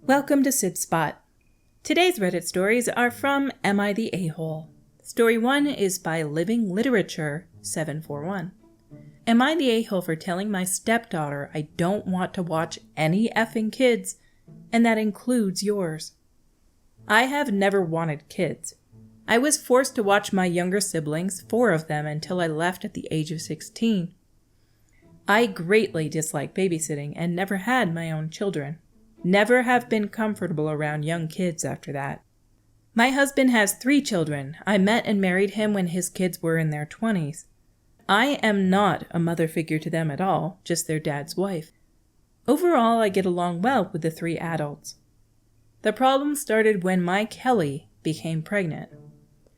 Welcome to Sib Spot. Today's Reddit stories are from Am I the A-Hole? Story 1 is by Living Literature 741. Am I the a-hole for telling my stepdaughter I don't want to watch any effing kids, and that includes yours? I have never wanted kids. I was forced to watch my younger siblings, 4 of them, until I left at the age of 16. I greatly dislike babysitting and never had my own children. Never have been comfortable around young kids after that. My husband has 3 children. I met and married him when his kids were in their 20s. I am not a mother figure to them at all, just their dad's wife. Overall, I get along well with the 3 adults. The problem started when my Kelly became pregnant.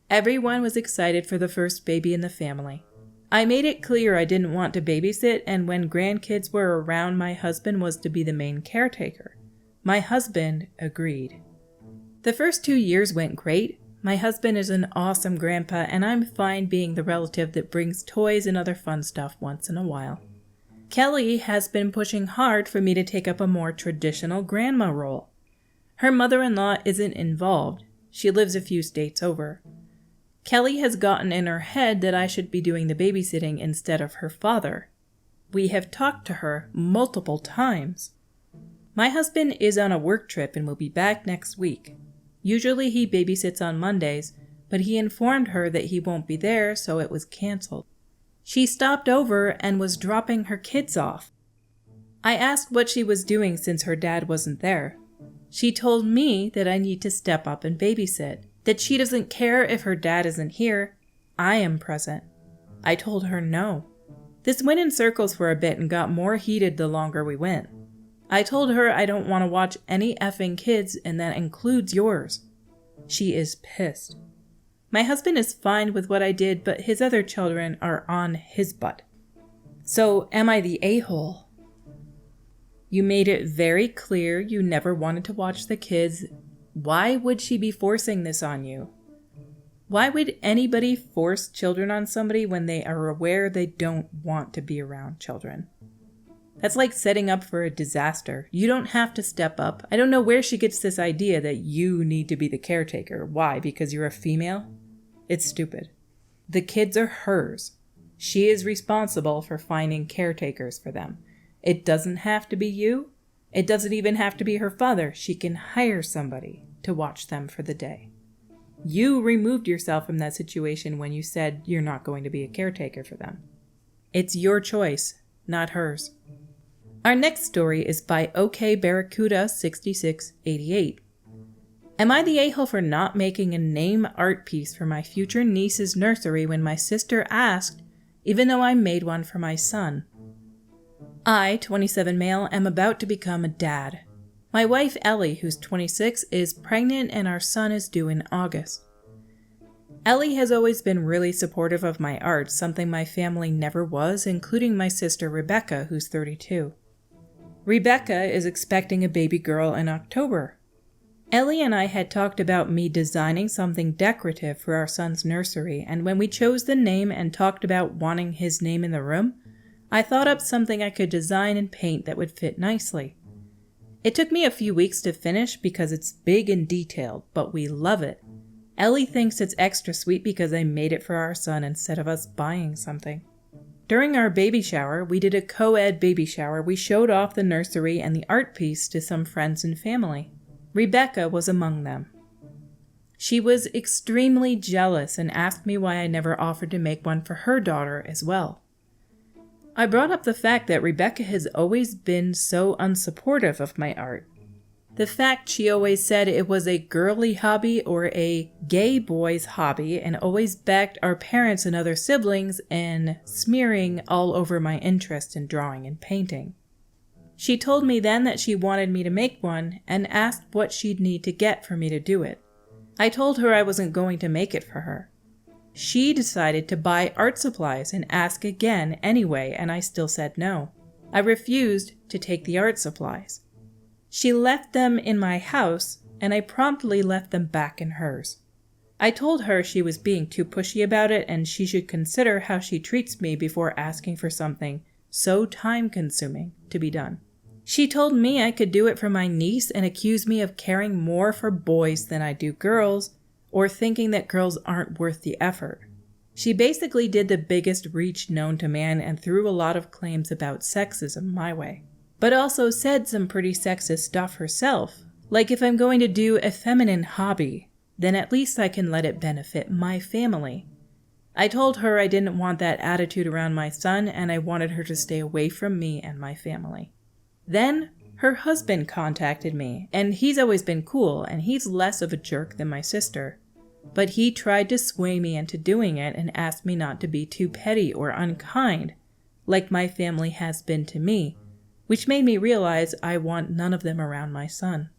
Everyone was excited for the first baby in the family. I made it clear I didn't want to babysit, and when grandkids were around, my husband was to be the main caretaker. My husband agreed. The first 2 years went great. My husband is an awesome grandpa, and I'm fine being the relative that brings toys and other fun stuff once in a while. Kelly has been pushing hard for me to take up a more traditional grandma role. Her mother-in-law isn't involved. She lives a few states over. Kelly has gotten in her head that I should be doing the babysitting instead of her father. We have talked to her multiple times. My husband is on a work trip and will be back next week. Usually he babysits on Mondays, but he informed her that he won't be there, so it was canceled. She stopped over and was dropping her kids off. I asked what she was doing since her dad wasn't there. She told me that I need to step up and babysit, that she doesn't care if her dad isn't here. I am present. I told her no. This went in circles for a bit and got more heated the longer we went. I told her I don't want to watch any effing kids, and that includes yours. She is pissed. My husband is fine with what I did, but his other children are on his butt. So, am I the a-hole? You made it very clear you never wanted to watch the kids. Why would she be forcing this on you? Why would anybody force children on somebody when they are aware they don't want to be around children? That's like setting up for a disaster. You don't have to step up. I don't know where she gets this idea that you need to be the caretaker. Why? Because you're a female? It's stupid. The kids are hers. She is responsible for finding caretakers for them. It doesn't have to be you. It doesn't even have to be her father. She can hire somebody to watch them for the day. You removed yourself from that situation when you said you're not going to be a caretaker for them. It's your choice, not hers. Our next story is by OK Barracuda 6688. Am I the a-hole for not making a name art piece for my future niece's nursery when my sister asked, even though I made one for my son? I, 27 male, am about to become a dad. My wife Ellie, who's 26, is pregnant and our son is due in August. Ellie has always been really supportive of my art, something my family never was, including my sister Rebecca, who's 32. Rebecca is expecting a baby girl in October. Ellie and I had talked about me designing something decorative for our son's nursery, and when we chose the name and talked about wanting his name in the room, I thought up something I could design and paint that would fit nicely. It took me a few weeks to finish because it's big and detailed, but we love it. Ellie thinks it's extra sweet because I made it for our son instead of us buying something. During our baby shower, we did a co-ed baby shower. We showed off the nursery and the art piece to some friends and family. Rebecca was among them. She was extremely jealous and asked me why I never offered to make one for her daughter as well. I brought up the fact that Rebecca has always been so unsupportive of my art. The fact she always said it was a girly hobby or a gay boy's hobby and always backed our parents and other siblings in smearing all over my interest in drawing and painting. She told me then that she wanted me to make one and asked what she'd need to get for me to do it. I told her I wasn't going to make it for her. She decided to buy art supplies and ask again anyway, and I still said no. I refused to take the art supplies. She left them in my house, and I promptly left them back in hers. I told her she was being too pushy about it and she should consider how she treats me before asking for something so time-consuming to be done. She told me I could do it for my niece and accused me of caring more for boys than I do girls, or thinking that girls aren't worth the effort. She basically did the biggest reach known to man and threw a lot of claims about sexism my way. But also said some pretty sexist stuff herself, like if I'm going to do a feminine hobby, then at least I can let it benefit my family. I told her I didn't want that attitude around my son and I wanted her to stay away from me and my family. Then her husband contacted me, and he's always been cool and he's less of a jerk than my sister. But he tried to sway me into doing it and asked me not to be too petty or unkind, like my family has been to me, which made me realize I want none of them around my son.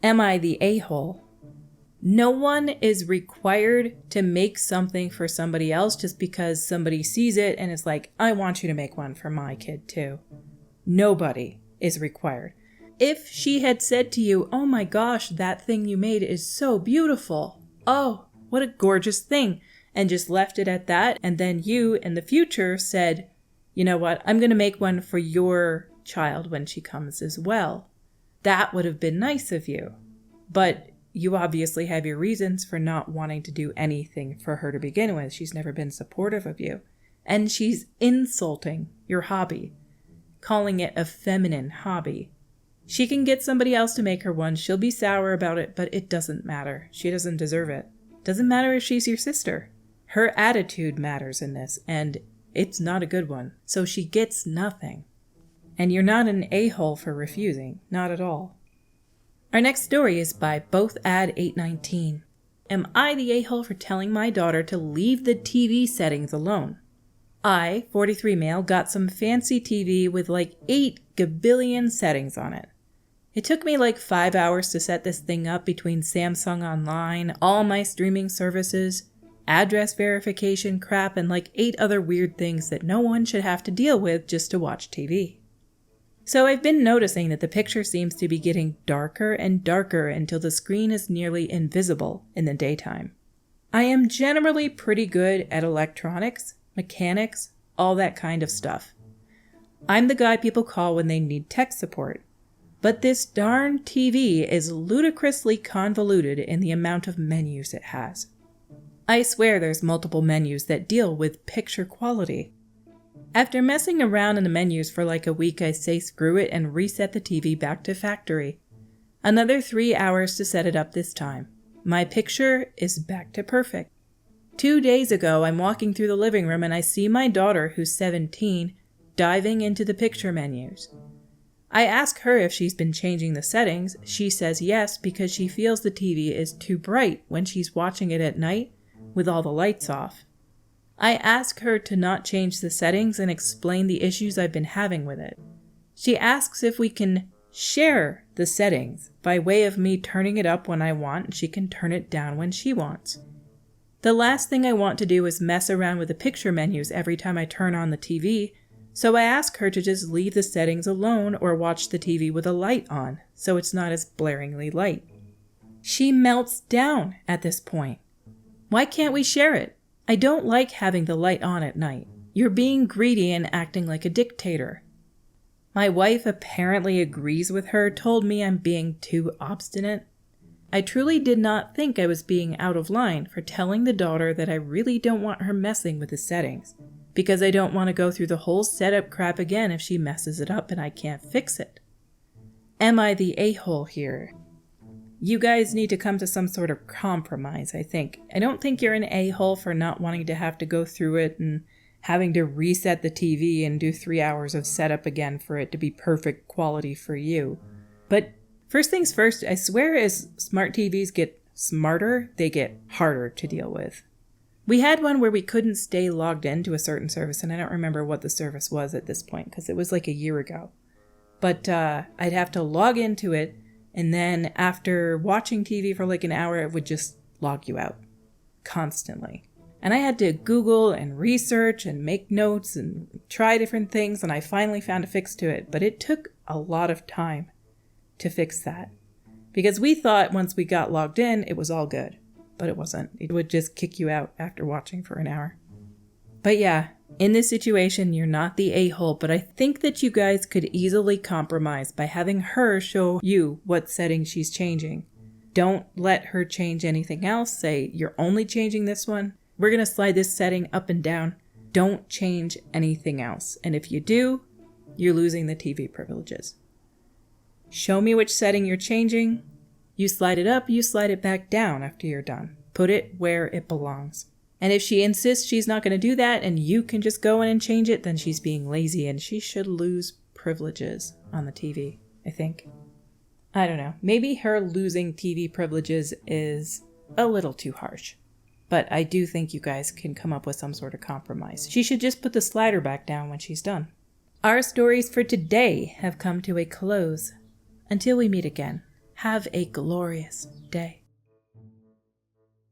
Am I the a-hole? No one is required to make something for somebody else just because somebody sees it and is like, I want you to make one for my kid too. Nobody is required. If she had said to you, oh my gosh, that thing you made is so beautiful. Oh, what a gorgeous thing. And just left it at that. And then you in the future said, you know what, I'm going to make one for your child when she comes as well. That would have been nice of you. But you obviously have your reasons for not wanting to do anything for her to begin with. She's never been supportive of you. And she's insulting your hobby, calling it a feminine hobby. She can get somebody else to make her one. She'll be sour about it, but it doesn't matter. She doesn't deserve it. Doesn't matter if she's your sister. Her attitude matters in this, and it's not a good one. So she gets nothing. And you're not an a-hole for refusing. Not at all. Our next story is by BothAd819. Am I the a-hole for telling my daughter to leave the TV settings alone? I, 43 male, got some fancy TV with like 8 gabillion settings on it. It took me like 5 hours to set this thing up between Samsung Online, all my streaming services, address verification crap, and like 8 other weird things that no one should have to deal with just to watch TV. So I've been noticing that the picture seems to be getting darker and darker until the screen is nearly invisible in the daytime. I am generally pretty good at electronics, mechanics, all that kind of stuff. I'm the guy people call when they need tech support. But this darn TV is ludicrously convoluted in the amount of menus it has. I swear there's multiple menus that deal with picture quality. After messing around in the menus for like a week, I say screw it and reset the TV back to factory. Another 3 hours to set it up this time. My picture is back to perfect. 2 days ago, I'm walking through the living room and I see my daughter, who's 17, diving into the picture menus. I ask her if she's been changing the settings. She says yes because she feels the TV is too bright when she's watching it at night with all the lights off. I ask her to not change the settings and explain the issues I've been having with it. She asks if we can share the settings by way of me turning it up when I want and she can turn it down when she wants. The last thing I want to do is mess around with the picture menus every time I turn on the TV, so I ask her to just leave the settings alone or watch the TV with a light on, so it's not as blaringly light. She melts down at this point. Why can't we share it? I don't like having the light on at night. You're being greedy and acting like a dictator. My wife apparently agrees with her, told me I'm being too obstinate. I truly did not think I was being out of line for telling the daughter that I really don't want her messing with the settings, because I don't want to go through the whole setup crap again if she messes it up and I can't fix it. Am I the a-hole here? You guys need to come to some sort of compromise, I think. I don't think you're an a-hole for not wanting to have to go through it and having to reset the TV and do 3 hours of setup again for it to be perfect quality for you. But first things first, I swear as smart TVs get smarter, they get harder to deal with. We had one where we couldn't stay logged into a certain service, and I don't remember what the service was at this point because it was like a year ago. But I'd have to log into it, and then after watching TV for like an hour, it would just log you out constantly. And I had to Google and research and make notes and try different things, and I finally found a fix to it. But it took a lot of time to fix that because we thought once we got logged in, it was all good. But it wasn't. It would just kick you out after watching for an hour. But yeah, In this situation, you're not the a-hole, but I think that you guys could easily compromise by having her show you what setting she's changing. Don't let her change anything else. Say, you're only changing this one. We're going to slide this setting up and down. Don't change anything else. And if you do, you're losing the TV privileges. Show me which setting you're changing. You slide it up, you slide it back down after you're done. Put it where it belongs. And if she insists she's not going to do that and you can just go in and change it, then she's being lazy and she should lose privileges on the TV, I think. I don't know. Maybe her losing TV privileges is a little too harsh. But I do think you guys can come up with some sort of compromise. She should just put the slider back down when she's done. Our stories for today have come to a close. Until we meet again, have a glorious day.